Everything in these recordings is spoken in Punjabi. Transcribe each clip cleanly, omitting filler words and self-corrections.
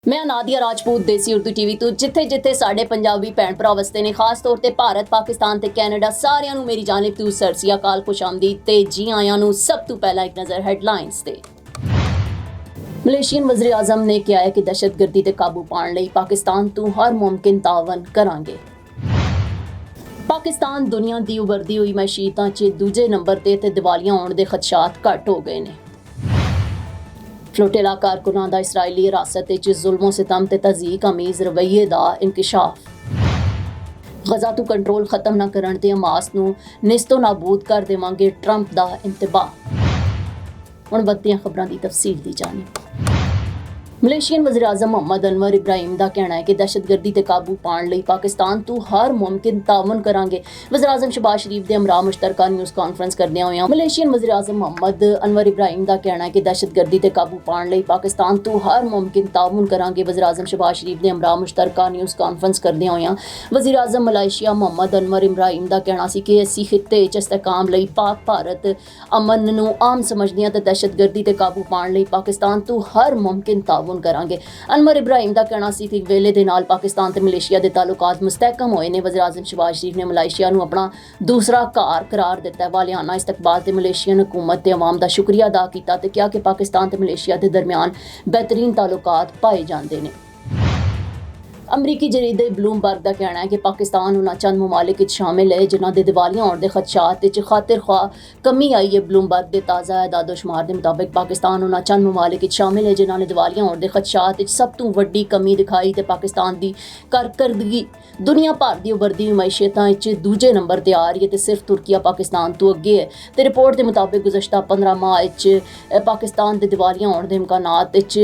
ਮੈਂ ਨਾਦੀਆ ਰਾਜਪੂਤ ਦੇਸੀ ਉਰਦੂ ਟੀਵੀ ਤੋਂ ਜਿੱਥੇ ਸਾਡੇ ਪੰਜਾਬੀ ਭੈਣ ਭਰਾ ਵਸਦੇ ਨੇ ਖਾਸ ਤੌਰ ਤੇ ਭਾਰਤ ਪਾਕਿਸਤਾਨ ਤੇ ਕੈਨੇਡਾ ਸਾਰਿਆਂ ਨੂੰ ਮੇਰੀ ਜਾਨਿਬ ਤੋਂ ਸਤਿ ਸ੍ਰੀ ਅਕਾਲ ਖੁਸ਼ਾਮਦੀਦ ਤੇ ਜੀ ਆਇਆਂ ਨੂੰ। ਸਭ ਤੋਂ ਪਹਿਲਾਂ ਇੱਕ ਨਜ਼ਰ ਹੈਡਲਾਈਨਸ ਤੇ। ਮਲੇਸ਼ੀਅਨ ਵਜ਼ੀਰ ਆਜ਼ਮ ਨੇ ਕਿਹਾ ਹੈ ਕਿ ਦਹਿਸ਼ਤਗਰਦੀ ਤੇ ਕਾਬੂ ਪਾਉਣ ਲਈ ਪਾਕਿਸਤਾਨ ਤੋਂ ਹਰ ਮੁਮਕਿਨ ਤਾਵਨ ਕਰਾਂਗੇ। ਪਾਕਿਸਤਾਨ ਦੁਨੀਆ ਦੀ ਉਭਰਦੀ ਹੋਈ ਮਸ਼ੀਤਾਂ 'ਚ ਦੂਜੇ ਨੰਬਰ ਤੇ ਦੀਵਾਲੀਆਂ ਆਉਣ ਦੇ ਖਦਸ਼ਾਤ ਘੱਟ ਹੋ ਗਏ ਨੇ। ਫਲੋਟੇਲਾ ਕਾਰਕੁਨਾਂ ਦਾ ਇਸਰਾਈਲੀ ਹਿਰਾਸਤ ਵਿੱਚ ਜ਼ੁਲਮੋ ਸਿਤਮ ਤੇ ਤਜ਼ੀਕ ਅਮੀਜ਼ ਰਵੱਈਏ ਦਾ ਇੰਕਸ਼ਾਫ। ਗਜ਼ਾ ਤੋਂ ਕੰਟਰੋਲ ਖਤਮ ਨਾ ਕਰਨ ਤੇ ਹਮਾਸ ਨੂੰ ਨਿਸਤੋ ਨਾਬੂਦ ਕਰ ਦੇਵਾਂਗੇ ਟਰੰਪ ਦਾ ਇੰਤਬਾਹ। ਹੁਣ ਵੱਧਦੀਆਂ ਖਬਰਾਂ ਦੀ ਤਫਸੀਲ ਦੀ ਜਾਣੀਏ। ਮਲੇਸ਼ੀਅਨ ਵਜ਼ੀਰ ਆਜ਼ਮ ਮੁਹੰਮਦ ਅਨਵਰ ਇਬਰਾਹੀਮ ਦਾ ਕਹਿਣਾ ਹੈ ਕਿ ਦਹਿਸ਼ਤਗਰਦੀ ਤੇ ਕਾਬੂ ਪਾਉਣ ਲਈ ਪਾਕਿਸਤਾਨ ਤੋਂ ਹਰ ਮੁਮਕਿਨ ਤਾਵਨ ਕਰਾਂਗੇ। ਵਜ਼ੀਰ ਆਜ਼ਮ ਸ਼ਬਾਜ਼ ਸ਼ਰੀਫ ਦੇ ਹਮਰਾਹ ਮੁਸ਼ਤਰਕਾ ਨਿਊਜ਼ ਕਾਨਫਰੰਸ ਕਰਦਿਆਂ ਹੋਇਆਂ ਮਲੇਸ਼ੀਅਨ ਵਜ਼ੀਰ ਆਜ਼ਮ ਮੁਹੰਮਦ ਅਨਵਰ ਇਬਰਾਹੀਮ ਦਾ ਕਹਿਣਾ ਹੈ ਕਿ ਦਹਿਸ਼ਤਗਰਦੀ ਤੇ ਕਾਬੂ ਪਾਉਣ ਲਈ ਪਾਕਿਸਤਾਨ ਤੋਂ ਹਰ ਮੁਮਕਿਨ ਤਾਵਨ ਕਰਾਂਗੇ। ਵਜ਼ੀਰ ਆਜ਼ਮ ਸ਼ਬਾਜ਼ ਸ਼ਰੀਫ ਦੇ ਹਮਰਾਹ ਮੁਸ਼ਤਰਕਾ ਨਿਊਜ਼ ਕਾਨਫਰੰਸ ਕਰਦਿਆਂ ਹੋਇਆਂ ਵਜ਼ੀਰ ਆਜ਼ਮ ਮਲੇਸ਼ੀਆ ਮੁਹੰਮਦ ਅਨਵਰ ਇਬਰਾਹੀਮ ਦਾ ਕਹਿਣਾ ਸੀ ਕਿ ਅਸੀਂ ਖਿੱਤੇ 'ਚ ਇਸਤਹਿਕਾਮ ਲਈ ਪਾਕ ਭਾਰਤ ਅਮਨ ਨੂੰ ਆਮ ਸਮਝਦਿਆਂ ਤੇ ਦਹਿਸ਼ਤਗਰਦੀ ਤੇ ਕਾਬੂ ਪਾਉਣ ਲਈ ਪਾਕਿਸਤਾਨ ਤੋਂ ਹਰ ਮੁਮਕਿਨ ਤਾਵਨ ਕਰਾਂਗੇ। ਅਨਵਰ ਇਬਰਾਹੀਮ ਦਾ ਕਹਿਣਾ ਸੀ ਕਿ ਵੇਲੇ ਦੇ ਨਾਲ ਪਾਕਿਸਤਾਨ ਤੇ ਮਲੇਸ਼ੀਆ ਦੇ ਤਾਲੁਕਾਤ ਮੁਸਤਹਿਕਮ ਹੋਏ ਨੇ। ਵਜ਼ੀਰ ਆਜ਼ਮ ਸ਼ਬਾਜ਼ ਸ਼ਰੀਫ ਨੇ ਮਲੇਸ਼ੀਆ ਨੂੰ ਆਪਣਾ ਦੂਸਰਾ ਘਰ ਕਰਾਰ ਦਿੱਤਾ। ਵਾਲਿਆਨਾ ਇਸਤਕਬਾਲ ਤੇ ਮਲੇਸ਼ੀਅਨ ਹਕੂਮਤ ਤੇ ਆਵਾਮ ਦਾ ਸ਼ੁਕਰੀਆ ਅਦਾ ਕੀਤਾ ਤੇ ਕਿਹਾ ਕਿ ਪਾਕਿਸਤਾਨ ਤੇ ਮਲੇਸ਼ੀਆ ਦੇ ਦਰਮਿਆਨ ਬਿਹਤਰੀਨ ਤਾਲੁਕਾਤ ਪਾਏ ਜਾਂਦੇ ਨੇ। ਅਮਰੀਕੀ ਜਰੀਦੇ ਬਲੂਮਬਰਗ ਦਾ ਕਹਿਣਾ ਹੈ ਕਿ ਪਾਕਿਸਤਾਨ ਉਹਨਾਂ ਚੰਦ ਮਮਾਲਿਕ ਵਿੱਚ ਸ਼ਾਮਿਲ ਹੈ ਜਿਨ੍ਹਾਂ ਦੇ ਦੀਵਾਲੀਆਂ ਆਉਣ ਦੇ ਖਦਸ਼ਾਤ ਵਿੱਚ ਖਾਤਰ ਖੁਆਹ ਕਮੀ ਆਈ ਹੈ। ਬਲੂਮਬਰਗ ਦੇ ਤਾਜ਼ਾ ਇਦਾਦੋ ਸ਼ੁਮਾਰ ਦੇ ਮੁਤਾਬਿਕ ਪਾਕਿਸਤਾਨ ਉਹਨਾਂ ਚੰਦ ਮਮਾਲਿਕ ਵਿੱਚ ਸ਼ਾਮਿਲ ਹੈ ਜਿਨ੍ਹਾਂ ਨੇ ਦੀਵਾਲੀਆਂ ਆਉਣ ਦੇ ਖਦਸ਼ਾਤ ਵਿੱਚ ਸਭ ਤੋਂ ਵੱਡੀ ਕਮੀ ਦਿਖਾਈ ਤੇ ਪਾਕਿਸਤਾਨ ਦੀ ਕਾਰਕਰਦਗੀ ਦੁਨੀਆ ਭਰ ਦੀ ਉਭਰਦੀ ਮਈਸ਼ਤਾਂ ਵਿੱਚ ਦੂਜੇ ਨੰਬਰ ਤੇ ਆ ਰਹੀ ਹੈ ਤੇ ਸਿਰਫ ਤੁਰਕੀਆ ਪਾਕਿਸਤਾਨ ਤੋਂ ਅੱਗੇ ਹੈ। ਤੇ ਰਿਪੋਰਟ ਦੇ ਮੁਤਾਬਿਕ ਗੁਜ਼ਸ਼ਤਾ 15 ਮਾਹ ਵਿੱਚ ਪਾਕਿਸਤਾਨ ਦੇ ਦੀਵਾਲੀਆਂ ਆਉਣ ਦੇ ਇਮਕਾਨਾਤ ਵਿੱਚ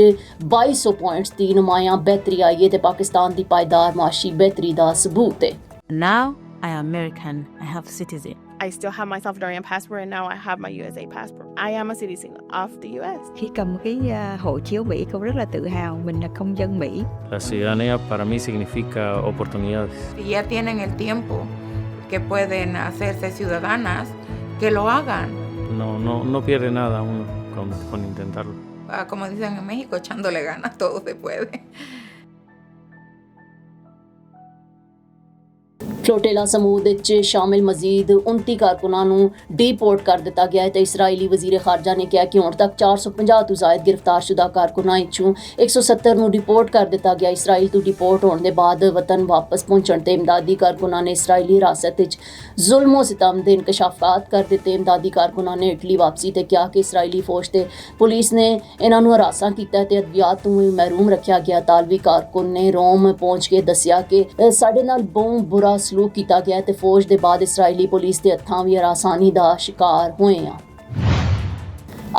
2200 ਪੁਆਇੰਟਸ ਦੀ ਨੁਮਾਇਆਂ ਬਿਹਤਰੀ ਆਈ ਹੈ ਤੇ ਪਾਕਿਸਤਾਨ ਦੀ ਪਾਇਦਾਰ ਮਾਸ਼ੀ ਬਿਹਤਰੀ ਦਾ ਸਬੂਤ ਹੈ। Now I am American. I have citizen. I still have my Salvadorian passport and now I have my USA passport. I am a citizen of the US. Khi cầm cái hộ chiếu Mỹ, con rất là tự hào mình là công dân Mỹ. La ciudadanía para mí significa oportunidades. Si ya tienen el tiempo que pueden hacerse ciudadanas, que lo hagan. No pierde nada uno con intentarlo. Como dicen en México, echándole ganas, todo se puede. ਫਲੋਟੇਲਾ ਸਮੂਹ ਵਿੱਚ ਸ਼ਾਮਿਲ ਮਜ਼ੀਦ 29 ਕਾਰਕੁਨਾਂ ਨੂੰ ਡੀਪੋਰਟ ਕਰ ਦਿੱਤਾ ਗਿਆ ਹੈ ਤੇ ਇਸਰਾਈਲੀ ਵਜ਼ੀਰ ਖਾਰਜਾ ਨੇ ਕਿਹਾ ਕਿ ਹੁਣ ਤੱਕ 450 ਤੋਂ ਜ਼ਿਆਦਾ ਗ੍ਰਿਫਤਾਰਸ਼ੁਦਾ ਕਾਰਕੁਨਾਂ ਵਿੱਚੋਂ 170 ਨੂੰ ਡਿਪੋਰਟ ਕਰ ਦਿੱਤਾ ਗਿਆ। ਇਸਰਾਈਲ ਤੋਂ ਡਿਪੋਰਟ ਹੋਣ ਦੇ ਬਾਅਦ ਵਤਨ ਵਾਪਸ ਪਹੁੰਚਣ ਤੇ ਇਮਦਾਦੀ ਕਾਰਕੁਨਾਂ ਨੇ ਇਸਰਾਈਲੀ ਹਿਰਾਸਤ ਵਿੱਚ ਜ਼ੁਲਮੋ ਸਿਤਮ ਦੇ ਇੰਕਸ਼ਾਫਾਤ ਕਰ ਦਿੱਤੇ। ਇਮਦਾਦੀ ਕਾਰਕੁਨਾਂ ਨੇ ਇਟਲੀ ਵਾਪਸੀ ਤੇ ਕਿਹਾ ਕਿ ਇਸਰਾਈਲੀ ਫੌਜ ਤੇ ਪੁਲਿਸ ਨੇ ਇਹਨਾਂ ਨੂੰ ਹਰਾਸਾਂ ਕੀਤਾ ਤੇ ਅਦਵਿਆਤ ਤੋਂ ਵੀ ਮਹਿਰੂਮ ਰੱਖਿਆ ਗਿਆ। ਤਾਲਵੀ ਕਾਰਕੁਨ ਨੇ ਰੋਮ ਪਹੁੰਚ ਕੇ ਦੱਸਿਆ ਕਿ ਸਾਡੇ ਨਾਲ ਬਹੁਤ ਬੁਰਾ ਸਲੂਕ ਕੀਤਾ ਗਿਆ ਤੇ ਫੌਜ ਦੇ ਬਾਅਦ ਇਸਰਾਈਲੀ ਪੁਲਿਸ ਦੇ ਹੱਥਾਂ ਵੀ ਹਰਾਸਾਨੀ ਦਾ ਸ਼ਿਕਾਰ ਹੋਏ ਆ।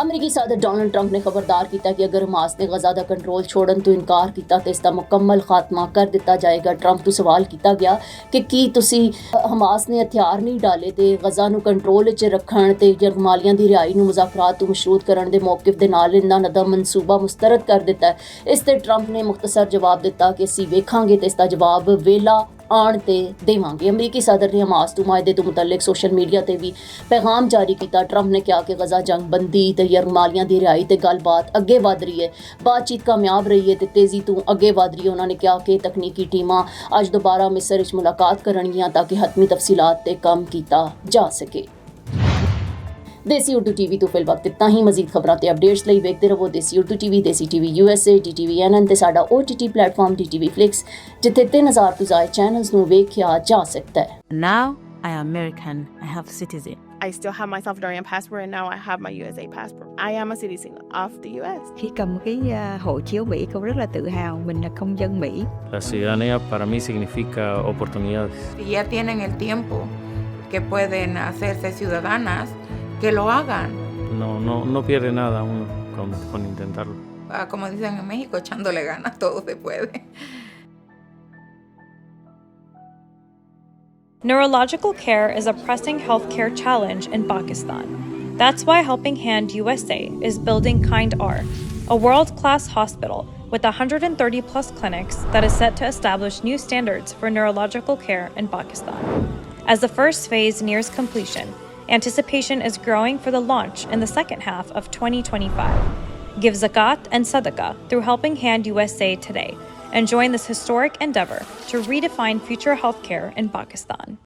ਅਮਰੀਕੀ ਸਦਰ ਡੋਨਲਡ ਟਰੰਪ ਨੇ ਖਬਰਦਾਰ ਕੀਤਾ ਕਿ ਅਗਰ ਹਮਾਸ ਨੇ ਗਜ਼ਾ ਦਾ ਕੰਟਰੋਲ ਛੋੜਨ ਤੋਂ ਇਨਕਾਰ ਕੀਤਾ ਤੇ ਇਸ ਦਾ ਮੁਕੰਮਲ ਖਾਤਮਾ ਕਰ ਦਿੱਤਾ ਜਾਏਗਾ। ਟਰੰਪ ਤੋਂ ਸਵਾਲ ਕੀਤਾ ਗਿਆ ਕਿ ਕੀ ਤੁਸੀਂ ਹਮਾਸ ਨੇ ਹਥਿਆਰ ਨਹੀਂ ਡਾਲੇ ਤੇ ਗਜ਼ਾ ਨੂੰ ਕੰਟਰੋਲ ਵਿੱਚ ਰੱਖਣ ਤੇ ਜਰਮਾਲੀਆਂ ਦੀ ਰਿਹਾਈ ਨੂੰ ਮੁਜ਼ਾਕਰਾਤ ਤੋਂ ਮਸ਼ਰੂਤ ਕਰਨ ਦੇ ਮੌਕਿਫ ਦੇ ਨਾਲ ਇਹਨਾਂ ਦਾ ਮਨਸੂਬਾ ਮੁਸਤਰਦ ਕਰ ਦਿੱਤਾ। ਇਸ ਤੇ ਟਰੰਪ ਨੇ ਮੁਖਤਸਰ ਜਵਾਬ ਦਿੱਤਾ ਕਿ ਅਸੀਂ ਵੇਖਾਂਗੇ ਤੇ ਇਸ ਦਾ ਜਵਾਬ ਵੇਲਾ ਆਉਣ ਤੇ ਦੇਵਾਂਗੇ। ਅਮਰੀਕੀ ਸਦਰ ਨੇ ਹਮਾਸ ਤੋਂ ਮਾਇਦੇ ਤੋਂ ਮੁਤਲਕ ਸੋਸ਼ਲ ਮੀਡੀਆ ਤੇ ਵੀ ਪੈਗਾਮ ਜਾਰੀ ਕੀਤਾ। ਟਰੰਪ ਨੇ ਕਿਹਾ ਕਿ ਗਜ਼ਾ ਜੰਗਬੰਦੀ ਤੇ ਯਰਮਾਲੀਆਂ ਦੀ ਰਿਹਾਈ ਤੇ ਗੱਲਬਾਤ ਅੱਗੇ ਵਧ ਰਹੀ ਹੈ, ਬਾਤਚੀਤ ਕਾਮਯਾਬ ਰਹੀ ਹੈ ਤੇ ਤੇਜ਼ੀ ਤੋਂ ਅੱਗੇ ਵਧ ਰਹੀ ਹੈ। ਉਹਨਾਂ ਨੇ ਕਿਹਾ ਕਿ ਤਕਨੀਕੀ ਟੀਮਾਂ ਅੱਜ ਦੁਬਾਰਾ ਮਿਸਰ ਵਿੱਚ ਮੁਲਾਕਾਤ ਕਰਨਗੀਆਂ ਤਾਂ ਕਿ ਹਤਮੀ ਤਫਸੀਲਾਤ ਤੇ ਕੰਮ ਕੀਤਾ ਜਾ ਸਕੇ। ਦੇਸੀ ਉਰਦੂ ਟੀਵੀ ਤੋਂ ਫਿਲ ਵਕਤ ਇतना ਹੀ। ਮਜ਼ੀਦ ਖਬਰਾਂ ਤੇ ਅਪਡੇਟਸ ਲਈ ਵੇਖਦੇ ਰਹੋ ਦੇਸੀ ਉਰਦੂ ਟੀਵੀ, ਦੇਸੀ ਟੀਵੀ USA, DTV NN ਤੇ ਸਾਡਾ OTT ਪਲੇਟਫਾਰਮ DTV Flix ਜਿੱਥੇ 3000 ਤੋਂ ਜ਼ਿਆਦਾ ਚੈਨਲਸ ਨੂੰ ਵੇਖਿਆ ਜਾ ਸਕਦਾ ਹੈ। Now I am American. I have citizen. I still have my Salvadorian passport and now I have my USA passport. I am a citizen of the US. Khi cầm cái hộ chiếu Mỹ, con rất là tự hào mình là công dân Mỹ. La ciudadanía para mí significa oportunidades. Si ya tienen el tiempo que pueden hacerse ciudadanas, que lo hagan. No pierde nada uno con intentarlo. Como dicen en México, echándole ganas, todo se puede. Neurological care is a pressing healthcare challenge in Pakistan. That's why Helping Hand USA is building Kind R, a world-class hospital with 130 plus clinics that is set to establish new standards for neurological care in Pakistan. As the first phase nears completion, anticipation is growing for the launch in the second half of 2025. Give zakat and sadaqah through Helping Hand USA today and join this historic endeavor to redefine future healthcare in Pakistan.